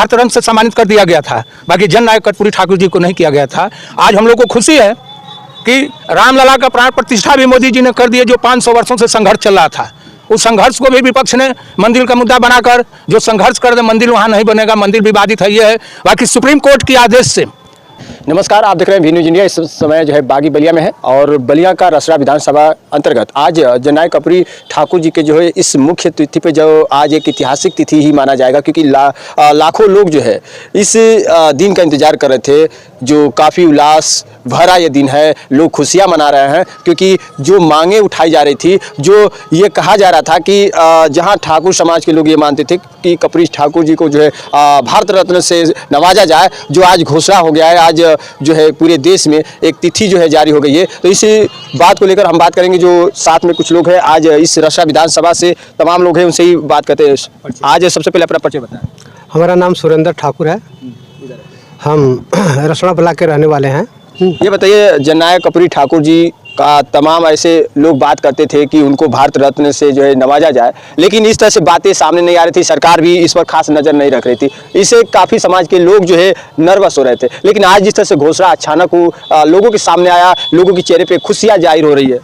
भारत रत्न से सम्मानित कर दिया गया था, बाकी जननायक कर्पूरी ठाकुर जी को नहीं किया गया था। आज हम लोग को खुशी है कि रामलला का प्राण प्रतिष्ठा भी मोदी जी ने कर दिए, जो 500 वर्षों से संघर्ष चल रहा था। उस संघर्ष को भी विपक्ष ने मंदिर का मुद्दा बनाकर जो संघर्ष कर दे, मंदिर वहाँ नहीं बनेगा, मंदिर विवादित है, ये है। बाकी सुप्रीम कोर्ट के आदेश से। नमस्कार, आप देख रहे हैं वी न्यूज़ इंडिया। इस समय जो है बागी बलिया में है और बलिया का रसड़ा विधानसभा अंतर्गत आज जननायक कर्पूरी ठाकुर जी के जो है इस मुख्य तिथि पे जो आज एक ऐतिहासिक तिथि ही माना जाएगा, क्योंकि लाखों लोग जो है इस दिन का इंतजार कर रहे थे। जो काफ़ी उल्लास भरा ये दिन है, लोग खुशियाँ मना रहे हैं, क्योंकि जो मांगे उठाई जा रही थी, जो ये कहा जा रहा था कि जहाँ ठाकुर समाज के लोग ये मानते थे कि कर्पूरी ठाकुर जी को जो है भारत रत्न से नवाजा जाए, जो आज घोषणा हो गया है। आज जो है पूरे देश में एक तिथि जो है जारी हो गई है। तो इस बात को लेकर हम बात करेंगे। जो साथ में कुछ लोग हैं आज इस रसड़ा विधानसभा से तमाम लोग हैं, उनसे ही बात करते हैं। आज सबसे पहले अपना परिचय बताएं। हमारा नाम सुरेंद्र ठाकुर है, हम रसड़ा ब्लॉक के रहने वाले हैं। ये बताइए, जननायक कर्पूरी ठाकुर जी का तमाम ऐसे लोग बात करते थे कि उनको भारत रत्न से जो है नवाजा जाए, लेकिन इस तरह से बातें सामने नहीं आ रही थी, सरकार भी इस पर खास नज़र नहीं रख रही थी। इससे काफ़ी समाज के लोग जो है नर्वस हो रहे थे। लेकिन आज जिस तरह से घोषणा अचानक लोगों के सामने आया, लोगों के चेहरे पे खुशियाँ जाहिर हो रही है।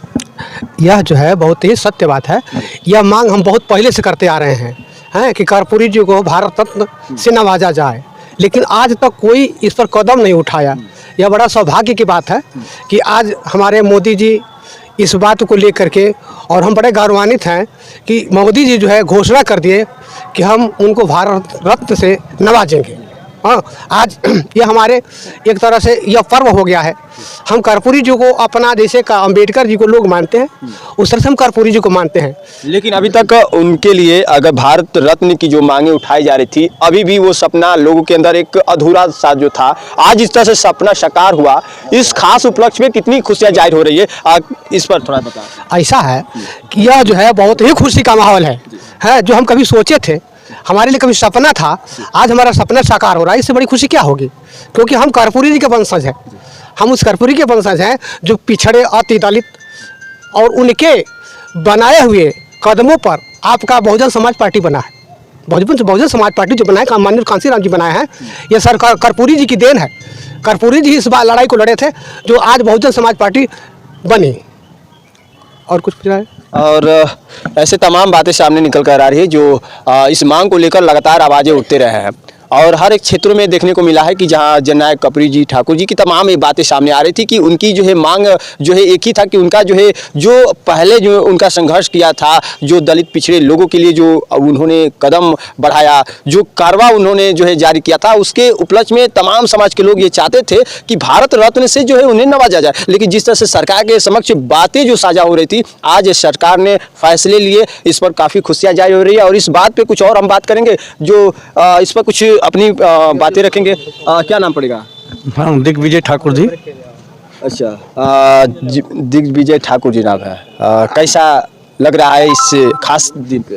यह जो है बहुत ही सत्य बात है। यह मांग हम बहुत पहले से करते आ रहे हैं कि कर्पूरी जी को भारत रत्न से नवाजा जाए, लेकिन आज तक कोई इस पर कदम नहीं उठाया। यह बड़ा सौभाग्य की बात है कि आज हमारे मोदी जी इस बात को लेकर के, और हम बड़े गौरवान्वित हैं कि मोदी जी जो है घोषणा कर दिए कि हम उनको भारत रत्न से नवाजेंगे। हाँ, आज ये हमारे एक तरह से यह पर्व हो गया है। हम कर्पूरी जी को अपना, जैसे का अम्बेडकर जी को लोग मानते हैं, उस तरह से हम कर्पूरी जी को मानते हैं। लेकिन अभी तक उनके लिए अगर भारत रत्न की जो मांगे उठाई जा रही थी, अभी भी वो सपना लोगों के अंदर एक अधूरा सा जो था, आज इस तरह से सपना साकार हुआ। इस खास उपलक्ष्य में कितनी खुशियाँ जाहिर हो रही है, इस पर थोड़ा बताएं। ऐसा है कि यह जो है बहुत ही खुशी का माहौल है जो हम कभी सोचे थे, हमारे लिए कभी सपना था, आज हमारा सपना साकार हो रहा है। इससे बड़ी खुशी क्या होगी, क्योंकि हम कर्पूरी जी के वंशज हैं। हम उस कर्पूरी के वंशज हैं जो पिछड़े, अति दलित और उनके बनाए हुए कदमों पर आपका बहुजन समाज पार्टी बना है। बहुजन समाज पार्टी जो बनाए, माननीय कांसीराम जी बनाए हैं, ये सरकार कर्पूरी जी की देन है। कर्पूरी जी इस बार लड़ाई को लड़े थे, जो आज बहुजन समाज पार्टी बनी। और कुछ पूछना है? और ऐसे तमाम बातें सामने निकल कर आ रही है, जो इस मांग को लेकर लगातार आवाज़ें उठते रहे हैं। और हर एक क्षेत्रों में देखने को मिला है कि जहां जननायक कर्पूरी जी ठाकुर जी की तमाम ये बातें सामने आ रही थी कि उनकी जो है मांग जो है एक ही था कि उनका जो है जो पहले जो उनका संघर्ष किया था, जो दलित पिछड़े लोगों के लिए जो उन्होंने कदम बढ़ाया, जो कारवा उन्होंने जो है जारी किया था, उसके उपलक्ष्य में तमाम समाज के लोग ये चाहते थे कि भारत रत्न से जो है उन्हें नवाजा जाए। लेकिन जिस तरह से सरकार के समक्ष बातें जो साझा हो रही थी, आज सरकार ने फैसले लिए, इस पर काफ़ी खुशियाँ जाहिर हो रही है। और इस बात पर कुछ और हम बात करेंगे, जो इस पर कुछ अपनी बातें रखेंगे। क्या नाम पड़ेगा? हाँ, दिग्विजय ठाकुर जी। अच्छा, दिग्विजय ठाकुर जी नाम है। कैसा लग रहा है इस खास दिन पे?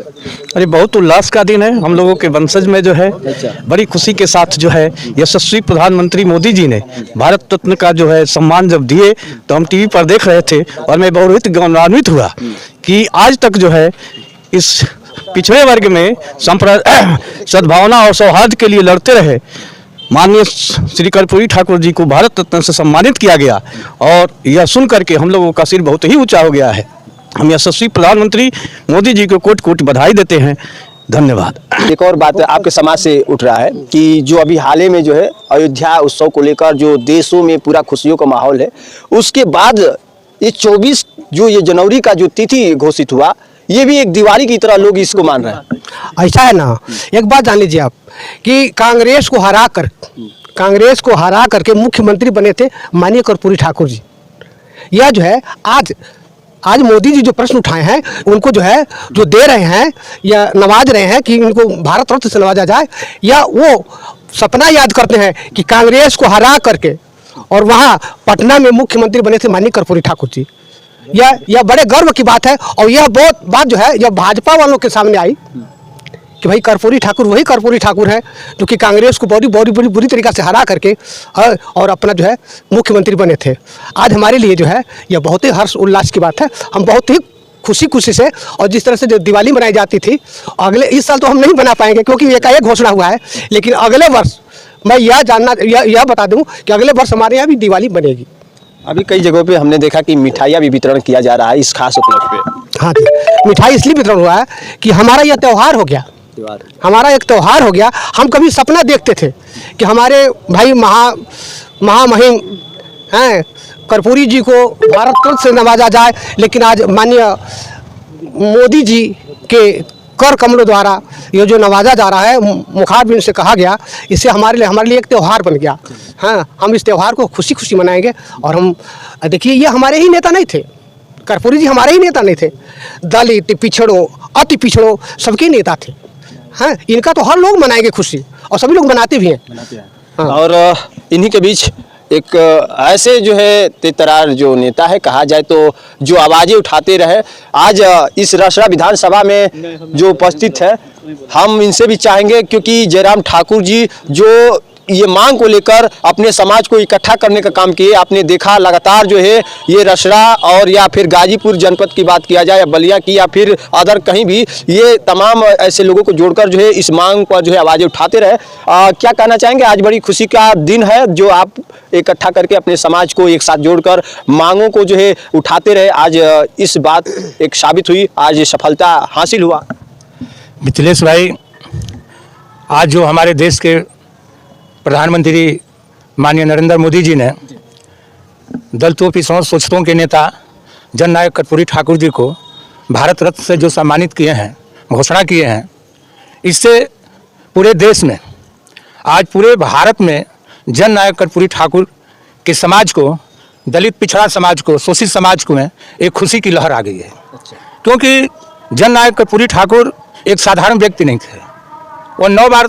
अरे बहुत उल्लास का दिन है। हम लोगों के वंशज में जो है बड़ी खुशी के साथ जो है यशस्वी प्रधानमंत्री मोदी जी ने भारत रत्न का जो है सम्मान जब दिए, तो हम टीवी पर देख रहे थे और मैं बहुत गौरवान्वित हुआ कि आज तक जो है इस पिछड़े वर्ग में सद्भावना और सौहार्द के लिए लड़ते रहे माननीय श्री कर्पूरी ठाकुर जी को भारत रत्न से सम्मानित किया गया। और यह सुन करके हम लोगों का सिर बहुत ही ऊंचा हो गया है। हम यशस्वी प्रधानमंत्री मोदी जी को कोटि कोटि बधाई देते हैं। धन्यवाद। एक और बात आपके समाज से उठ रहा है कि जो अभी हाल ही में जो है अयोध्या उत्सव को लेकर जो देशों में पूरा खुशियों का माहौल है, उसके बाद ये 24 जो ये जनवरी का जो तिथि घोषित हुआ, ये भी एक दिवाली की तरह लोग इसको मान रहे हैं। ऐसा है ना, एक बात जान लीजिए आप कि कांग्रेस को हरा करके मुख्यमंत्री बने थे माननीय कर्पूरी ठाकुर जी। यह जो है आज मोदी जी जो प्रश्न उठाए हैं, उनको जो है जो दे रहे हैं या नवाज रहे हैं कि उनको भारत रत्न से नवाजा जाए, या वो सपना याद करते हैं कि कांग्रेस को हरा करके और वहाँ पटना में मुख्यमंत्री बने थे माननीय कर्पूरी ठाकुर जी। यह बड़े गर्व की बात है। और यह बात जो है यह भाजपा वालों के सामने आई कि भाई कर्पूरी ठाकुर वही कर्पूरी ठाकुर है जो कि कांग्रेस को बुरी तरीक़ा से हरा करके और अपना जो है मुख्यमंत्री बने थे। आज हमारे लिए जो है यह बहुत ही हर्ष उल्लास की बात है। हम बहुत ही खुशी खुशी से, और जिस तरह से जो दिवाली मनाई जाती थी, अगले इस साल तो हम नहीं बना पाएंगे क्योंकि एकाएक घोषणा हुआ है, लेकिन अगले वर्ष मैं यह बता दूं कि अगले वर्ष हमारे यहाँ भी दिवाली बनेगी। अभी कई जगहों पे हमने देखा कि मिठाइयाँ भी वितरण किया जा रहा है इस खास उपलक्ष्य पे। हाँ जी, मिठाई इसलिए वितरण हुआ है कि हमारा यह त्यौहार हो गया, हमारा एक त्यौहार हो गया। हम कभी सपना देखते थे कि हमारे भाई महामहिम हैं कर्पूरी जी को भारत रत्न से नवाजा जाए, लेकिन आज माननीय मोदी जी के कर कमलों द्वारा ये जो नवाजा जा रहा है, मुखारबिंद से कहा गया, इससे हमारे लिए एक त्यौहार बन गया। हाँ, हम इस त्यौहार को खुशी खुशी मनाएंगे। और हम देखिए, ये हमारे ही नेता नहीं थे, कर्पूरी जी हमारे ही नेता नहीं थे, दलित पिछड़ों अति पिछड़ों सबके नेता थे। हाँ, इनका तो हर लोग मनाएंगे खुशी, और सभी लोग मनाते भी हैं। हाँ। और इन्हीं के बीच एक ऐसे जो है तेतरार जो नेता है कहा जाए तो, जो आवाज़ें उठाते रहे, आज इस रसड़ा विधानसभा में जो उपस्थित है, हम इनसे भी चाहेंगे, क्योंकि जयराम ठाकुर जी जो ये मांग को लेकर अपने समाज को इकट्ठा करने का काम किए। आपने देखा लगातार जो है ये रसड़ा और या फिर गाजीपुर जनपद की बात किया जाए, या बलिया की, या फिर अदर कहीं भी, ये तमाम ऐसे लोगों को जोड़कर जो है इस मांग पर जो है आवाज़ें उठाते रहे। क्या कहना चाहेंगे? आज बड़ी खुशी का दिन है जो आप इकट्ठा करके अपने समाज को एक साथ जोड़कर मांगों को जो है उठाते रहे। आज इस बात एक साबित हुई, आज सफलता हासिल हुआ। मिथिलेश भाई, आज जो हमारे देश के प्रधानमंत्री माननीय नरेंद्र मोदी जी ने दलितों पिछड़ों शोषितों के नेता जननायक कर्पूरी ठाकुर जी को भारत रत्न से जो सम्मानित किए हैं, घोषणा किए हैं, इससे पूरे देश में, आज पूरे भारत में जननायक कर्पूरी ठाकुर के समाज को, दलित पिछड़ा समाज को, शोषित समाज को में एक खुशी की लहर आ गई है। क्योंकि जननायक कर्पूरी ठाकुर एक साधारण व्यक्ति नहीं थे। वो 9 बार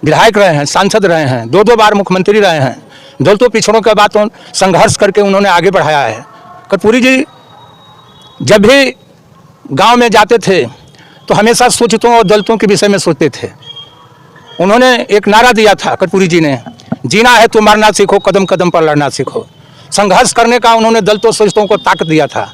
विधायक रहे हैं, सांसद रहे हैं, 2 बार मुख्यमंत्री रहे हैं। दलितों पिछड़ों के बातों संघर्ष करके उन्होंने आगे बढ़ाया है। कर्पूरी जी जब भी गांव में जाते थे तो हमेशा शोषितों और दलितों के विषय में सोचते थे। उन्होंने एक नारा दिया था कर्पूरी जी ने, जीना है तो मरना सीखो, कदम कदम पर लड़ना सीखो। संघर्ष करने का उन्होंने दलितों शोषितों को ताकत दिया था।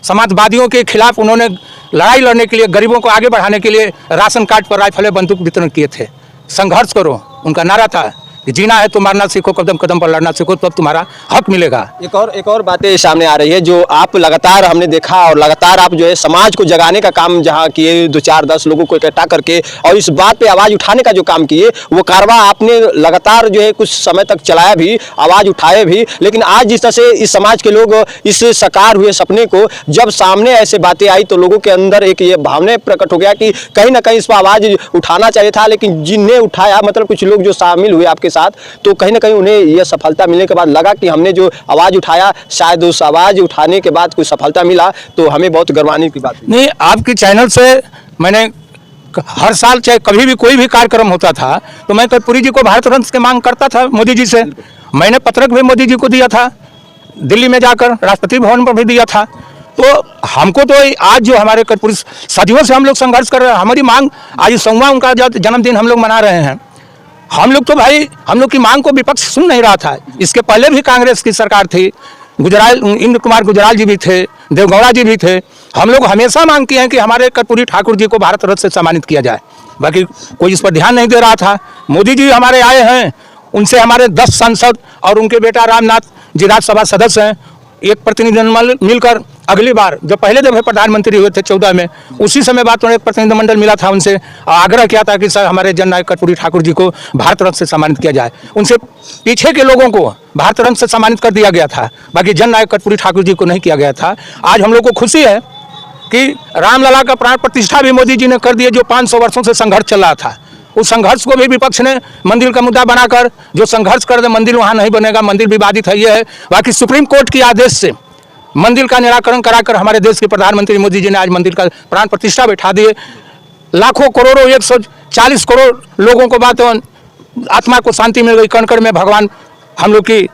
समाजवादियों के खिलाफ उन्होंने लड़ाई लड़ने के लिए, गरीबों को आगे बढ़ाने के लिए राशन कार्ड पर राइफलें बंदूक वितरण किए थे। संघर्ष करो, उनका नारा था कि जीना है तो मारना सीखो, कदम कदम पर लड़ना सीखो, तब तुम्हारा हक मिलेगा। एक और बातें सामने आ रही है जो आप लगातार हमने देखा, और लगातार आप जो है समाज को जगाने का काम जहां किए, 2 4 10 लोगों को इकट्ठा करके और इस बात पे आवाज़ उठाने का जो काम किए, वो कारवां आपने लगातार जो है कुछ समय तक चलाया भी, आवाज़ उठाए भी। लेकिन आज जिस तरह से इस समाज के लोग इस साकार हुए सपने को जब सामने ऐसे बातें आई तो लोगों के अंदर एक ये भावना प्रकट हो गया कि कहीं ना कहीं इस पर आवाज़ उठाना चाहिए था। लेकिन जिन्हें उठाया, मतलब कुछ लोग जो शामिल हुए आपके साथ, तो कहीं ना कहीं उन्हें यह सफलता मिलने के बाद लगा कि हमने जो आवाज़ उठाया, शायद उस आवाज़ उठाने के बाद कुछ सफलता मिला, तो हमें बहुत गर्वान्वित की बात। नहीं, आपके चैनल से मैंने हर साल, चाहे कभी भी कोई भी कार्यक्रम होता था, तो मैं कर्पूरी जी को भारत रत्न की मांग करता था मोदी जी से। मैंने पत्रक भी मोदी जी को दिया था, दिल्ली में जाकर राष्ट्रपति भवन पर भी दिया था। तो हमको तो आज जो हमारे कर्पूरी, सदियों से हम लोग संघर्ष कर रहे हैं, हमारी मांग आज 100वां उनका जन्मदिन हम लोग मना रहे हैं। हम लोग तो भाई, हम लोग की मांग को विपक्ष सुन नहीं रहा था। इसके पहले भी कांग्रेस की सरकार थी, इंद्र कुमार गुजराल जी भी थे, देवगौड़ा जी भी थे। हम लोग हमेशा मांग किए हैं कि हमारे कर्पूरी ठाकुर जी को भारत रत्न से सम्मानित किया जाए, बाकी कोई इस पर ध्यान नहीं दे रहा था। मोदी जी हमारे आए हैं, उनसे हमारे 10 सांसद और उनके बेटा रामनाथ जी राज्यसभा सदस्य हैं, एक प्रतिनिधिमंडल मिलकर अगली बार जो पहले जब प्रधानमंत्री हुए थे 14 में, उसी समय बात एक प्रतिनिधिमंडल मिला था, उनसे आग्रह किया था कि सर हमारे जननायक कर्पूरी ठाकुर जी को भारत रत्न से सम्मानित किया जाए। उनसे पीछे के लोगों को भारत रत्न से सम्मानित कर दिया गया था, बाकी जननायक कर्पूरी ठाकुर जी को नहीं किया गया था। आज हम लोग को खुशी है कि रामलला का प्राण प्रतिष्ठा भी मोदी जी ने कर दिए, जो 500 वर्षों से संघर्ष चल रहा था। उस संघर्ष को भी विपक्ष ने मंदिर का मुद्दा बनाकर जो संघर्ष कर दे, मंदिर वहाँ नहीं बनेगा, मंदिर विवादित है, ये है। बाकी सुप्रीम कोर्ट के आदेश से मंदिर का निराकरण कराकर हमारे देश के प्रधानमंत्री मोदी जी ने आज मंदिर का प्राण प्रतिष्ठा बैठा दिए। लाखों करोड़ों 140 करोड़ लोगों को बात, आत्मा को शांति मिल गई। कण कण में भगवान हम लोग की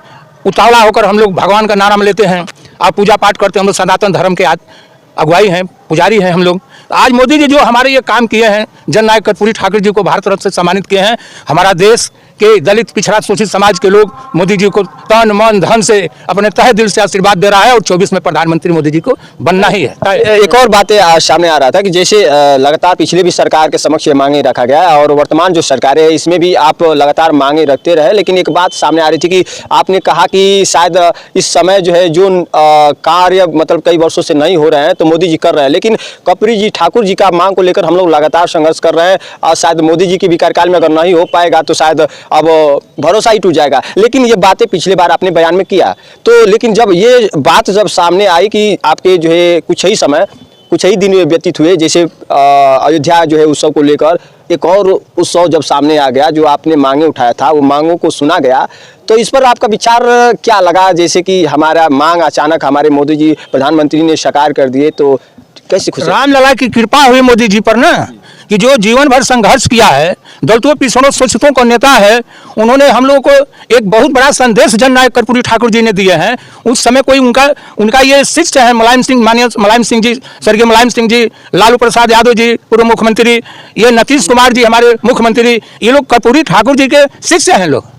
उतावला होकर हम लोग भगवान का नाम लेते हैं और पूजा पाठ करते हैं। हम लोग सनातन धर्म के अगुवाई हैं, पुजारी हैं हम लोग। आज मोदी जी जो हमारे ये काम किए हैं, जननायक कर्पूरी ठाकुर जी को भारत रत्न से सम्मानित किए हैं, हमारा देश कि दलित पिछड़ा शोषित समाज के लोग मोदी जी को तन मन धन से अपने तहे दिल से आशीर्वाद दे रहा है और 24 में प्रधानमंत्री मोदी जी को बनना ही है। एक और बात सामने आ रहा था कि जैसे लगातार पिछले भी सरकार के समक्ष ये मांगे रखा गया है और वर्तमान जो सरकार है इसमें भी आप लगातार मांगे रखते रहे, लेकिन एक बात सामने आ रही थी कि आपने कहा कि शायद इस समय जो है जो कार्य मतलब कई वर्षों से नहीं हो रहे हैं तो मोदी जी कर रहे हैं, लेकिन कपरी जी ठाकुर जी का मांग को लेकर हम लोग लगातार संघर्ष कर रहे हैं और शायद मोदी जी के भी कार्यकाल में अगर नहीं हो पाएगा तो शायद अब भरोसा ही टूट जाएगा। लेकिन ये बातें पिछले बार आपने बयान में किया तो, लेकिन जब ये बात जब सामने आई कि आपके जो है कुछ ही दिन व्यतीत हुए, जैसे अयोध्या जो है उत्सव को लेकर एक और उत्सव जब सामने आ गया, जो आपने मांगे उठाया था वो मांगों को सुना गया, तो इस पर आपका विचार क्या लगा? जैसे कि हमारा मांग अचानक हमारे मोदी जी प्रधानमंत्री ने साकार कर दिए, तो कैसी खुशी? रामलला की कृपा हुई मोदी जी पर ना, कि जो जीवन भर संघर्ष किया है, दलितों पिछड़ों शोषितों का नेता है, उन्होंने हम लोगों को एक बहुत बड़ा संदेश जननायक कर्पूरी ठाकुर जी ने दिए हैं। उस समय कोई उनका ये शिष्य है माननीय मुलायम सिंह जी, स्वर्गीय मुलायम सिंह जी, लालू प्रसाद यादव जी पूर्व मुख्यमंत्री, ये नीतीश कुमार जी हमारे मुख्यमंत्री, ये लोग कर्पूरी ठाकुर जी के शिष्य हैं, लोग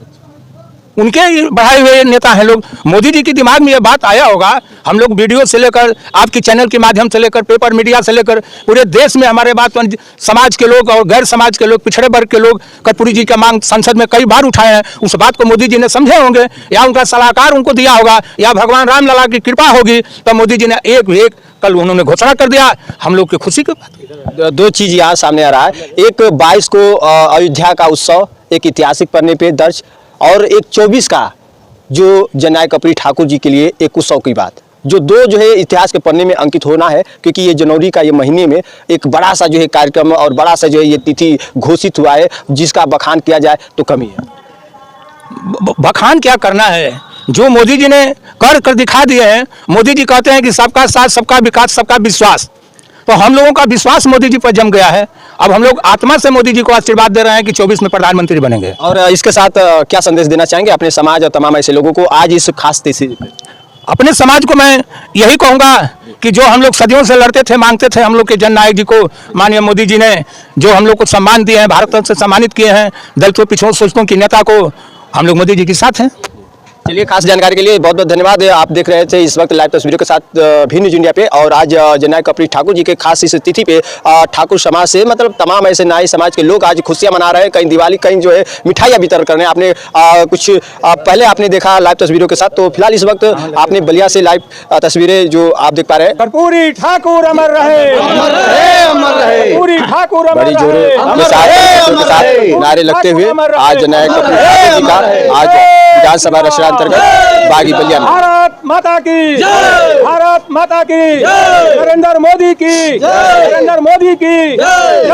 उनके बढ़ाए हुए नेता हैं लोग। मोदी जी के दिमाग में ये बात आया होगा, हम लोग वीडियो से लेकर आपकी चैनल के माध्यम से लेकर पेपर मीडिया से लेकर पूरे देश में हमारे बात समाज के लोग और गैर समाज के लोग, पिछड़े वर्ग के लोग कर्पूरी जी का मांग संसद में कई बार उठाए हैं। उस बात को मोदी जी ने समझे होंगे या उनका सलाहकार उनको दिया होगा या भगवान रामलला की कृपा होगी, तो मोदी जी ने एक कल उन्होंने घोषणा कर दिया। हम लोग की खुशी की बात। दो चीज यहाँ सामने आ रहा है, एक 22 को अयोध्या का उत्सव एक ऐतिहासिक पन्ने पे दर्ज, और एक 24 का जो जननायक कपरी ठाकुर जी के लिए एक उत्सव की बात, जो दो जो है इतिहास के पन्ने में अंकित होना है, क्योंकि ये जनवरी का ये महीने में एक बड़ा सा जो है कार्यक्रम और बड़ा सा जो है ये तिथि घोषित हुआ है, जिसका बखान किया जाए तो कमी है। बखान क्या करना है, जो मोदी जी ने कर दिखा दिए हैं। मोदी जी कहते हैं कि सबका साथ, सबका विकास, सबका विश्वास, तो हम लोगों का विश्वास मोदी जी पर जम गया है। अब हम लोग आत्मा से मोदी जी को आशीर्वाद दे रहे हैं कि 24 में प्रधानमंत्री बनेंगे। और इसके साथ क्या संदेश देना चाहेंगे अपने समाज और तमाम ऐसे लोगों को आज इस खास तिथि पे? अपने समाज को मैं यही कहूँगा कि जो हम लोग सदियों से लड़ते थे, मांगते थे हम लोग के जननायक जी को, माननीय मोदी जी ने जो हम लोग को सम्मान दिए हैं, भारत रत्न से सम्मानित किए हैं, दलितों पिछड़ों शोषितों की नेता को, हम लोग मोदी जी के साथ हैं। चलिए, खास जानकारी के लिए बहुत बहुत धन्यवाद। आप देख रहे थे इस वक्त लाइव तस्वीरों के साथ भी न्यूज इंडिया पे, और आज जननायक कपरी ठाकुर जी के खास इस तिथि पे ठाकुर समाज से मतलब तमाम ऐसे नाई समाज के लोग आज खुशियां मना रहे हैं। कहीं दिवाली, कहीं जो है मिठाइयां वितरण कर रहे हैं। आपने कुछ पहले आपने देखा लाइव तस्वीरों के साथ, तो फिलहाल इस वक्त आपने बलिया से लाइव तस्वीरें जो आप देख पा रहे हैं। कर्पूरी ठाकुर अमर रहे, अमर रहे, अमर रहे, कर्पूरी ठाकुर अमर रहे, बड़ी जोरों के साथ नारे लगते हुए आज जननायक कपरी ठाकुर जी का आज विधानसभा रचना अंतर्गत बागी बलिया में। भारत माता की जय, भारत माता की जय, नरेंद्र मोदी की जय, नरेंद्र मोदी की जय।